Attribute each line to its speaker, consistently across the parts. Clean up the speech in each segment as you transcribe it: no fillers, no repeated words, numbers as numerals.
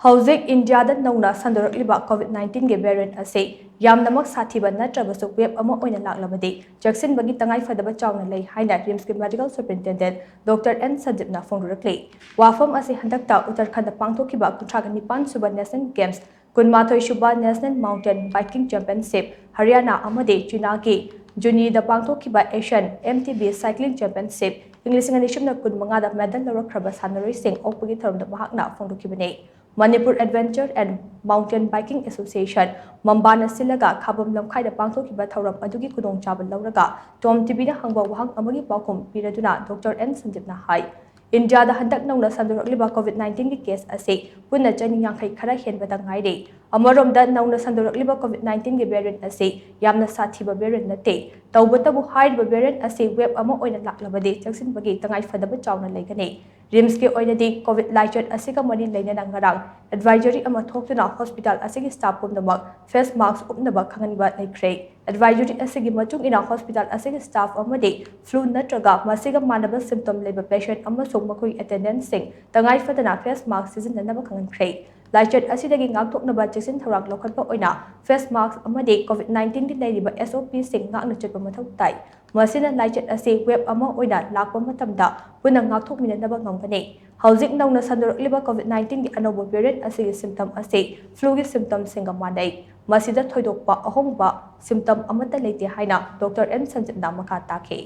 Speaker 1: Housing India da nauna sandorakliba COVID-19 ge variant ase YAMNAMAK SHATHIBA NATTRABASU web ama Oina Laklabadi Chekshinbagi Tangai Phadaba Chaona Lei HAINA Medical Superintendent Dr. N. SANJIB na PHONGDORAKLI Wafam ase handakta Uttarakhand pangthokiba 39 suba National Games Kunmathoi Shuba National Mountain Biking Championship Haryana amade China ki Juni da pangthokiba Asian MTB Cycling Championship English na kunmanga da medal lawrakraba sanaroi sing okpagi tharamda mahakna phongdokibane Manipur Adventure and Mountain Biking Association Mambana Silaga Kabam Lamkai da pangthokiba thauram adugi khudongchaba lawraga TOMTV na hangba wahang amagi paukhum piraduna Dr. N. SANJIB na hai India da handak nauna sandorakliba COVID-19 gi case ase punna chani yangkhai khara henbada ngaire amarom da nauna sandorakliba COVID-19 gi variant ase yamna sathiba variant nate tawbatabu haidba variant ase web ama oina laklabadi chekshinbagi tangai phadaba chaona leigane rims ke oina di COVID lichet ase ka mari leina ngarang advisory ama thoktuna hospital ase gi staff pumdamak face mask upnaba khanganiba leikre advisory ase gi matung ina hospital ase gi staff amade flu natraga masiga manaba symptom leba patient ama makoi attendant sing tangai phadana face mask season nanaba khangankre lichet asidagi ngakthoknaba cheksin thorang lokhatpa oina face mask amade COVID-19 di leiriba SOP sing ngakna chetpa mathau tai masina lichet ase web ama oina lakpa matamda puna ngakthokminanaba ngamgane housing nauna sandorakliba COVID-19 gi anobo variant ase gi symptom ase flu gi symptom singa manai masida thoidokpa ahongba symptom amata leite haina Dr. N. SANJIB na makha takhe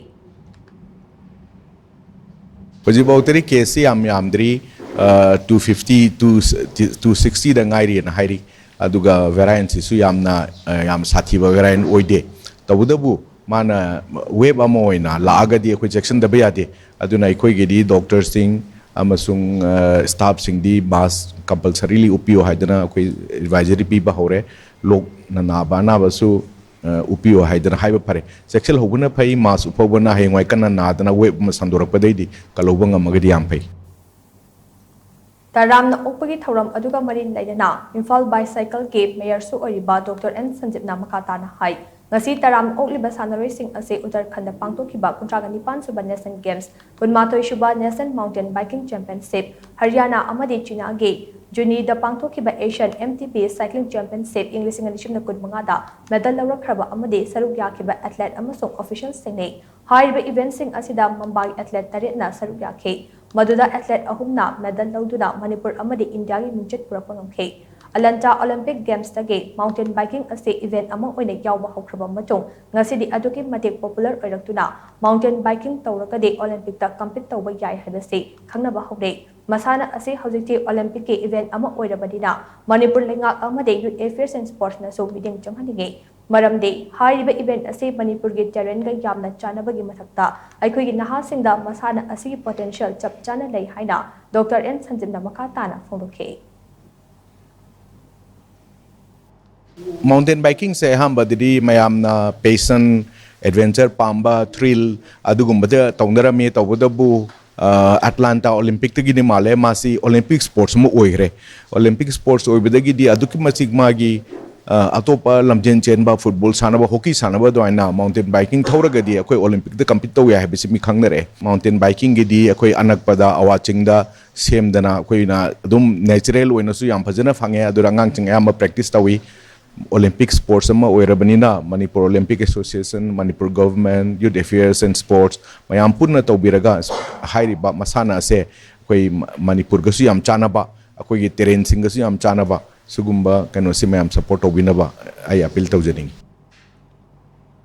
Speaker 2: Hojibautori case yamdri 250 to 260 da ngairi na hairi aduga variant su yam sathiba variant oide tabudabu mana web ama oina laagadi ekoi Jackson da bayade aduna ekoi gedi doctor sing amasung staff sing di bas compulsorily upio haidana ekoi advisory pi ba hore lok na bana basu upio haidana haiba pare sexual hobuna phai mas upobana hengwai kana nadana web sandorakpadai kalobanga magadi yam phai
Speaker 1: Taramna okpagi thauram aduga marin leidana Imphal bicycle ke mayor su oriba Dr. N. SANJIB na makata na hai ngasi taram okliba sanaroi sing ase Uttarakhand pangthokiba 39 suba National Games Kunmathoi Shuba National Mountain Biking Championship Haryana amade China ge Juni da pangthokiba Asian MTB Cycling Championship English na kunmanga da medal lawrakraba amade saruk yakhiba athlete amasung officials singne haiba event sing asida Mumbai athlete taret na saruk yakhe Maduda athlete ahumna medal lawduna Manipur amade India gi mingchet purakpa ngamkhe Alanta Olympic Games tage mountain biking ase event among oina yawba haukraba matung ngasidi aduki matek popular oiraktuna mountain biking tawrakade Olympic ta compete tawba yai habase khangnaba haude masana ase hojikti Olympic ke event ama oirabadina Manipur lengak amade youth affairs and sports na so meeting changhanige maramde hariba event ase Manipur ge terrain ga yamna chanabagi mathakta aikoi gi naha singda masana ase potential chap chana lei haina Dr. N. SANJIB na makata na phongdokhe
Speaker 2: Mountain biking se hambadiri mayamna patient adventure pamba thrill adugumbada tawnarami tawdabu Atlanta Olympic tagi ni male masi Olympic sports mo oire Olympic sports oibadagi di aduki masigma gi atopa lamjen chenba football sanaba hockey sanaba doina mountain biking thoragadi akoi Olympic da compete taw ya habisi mi khangnare mountain biking gi di akoi anakpada awachingda semdana akoi na adum natural oina su yam phajana phange adura ngang ching ya practice tawi Olympic sports ama oirabanina Manipur Olympic Association Manipur government youth affairs and sports mayam punna tawbiraga hairiba masana se koi Manipur gasu yam chanaba akoi gi terrain singasu yam chanaba sugumba kano se mayam support tawbinaba ai appeal tawjaning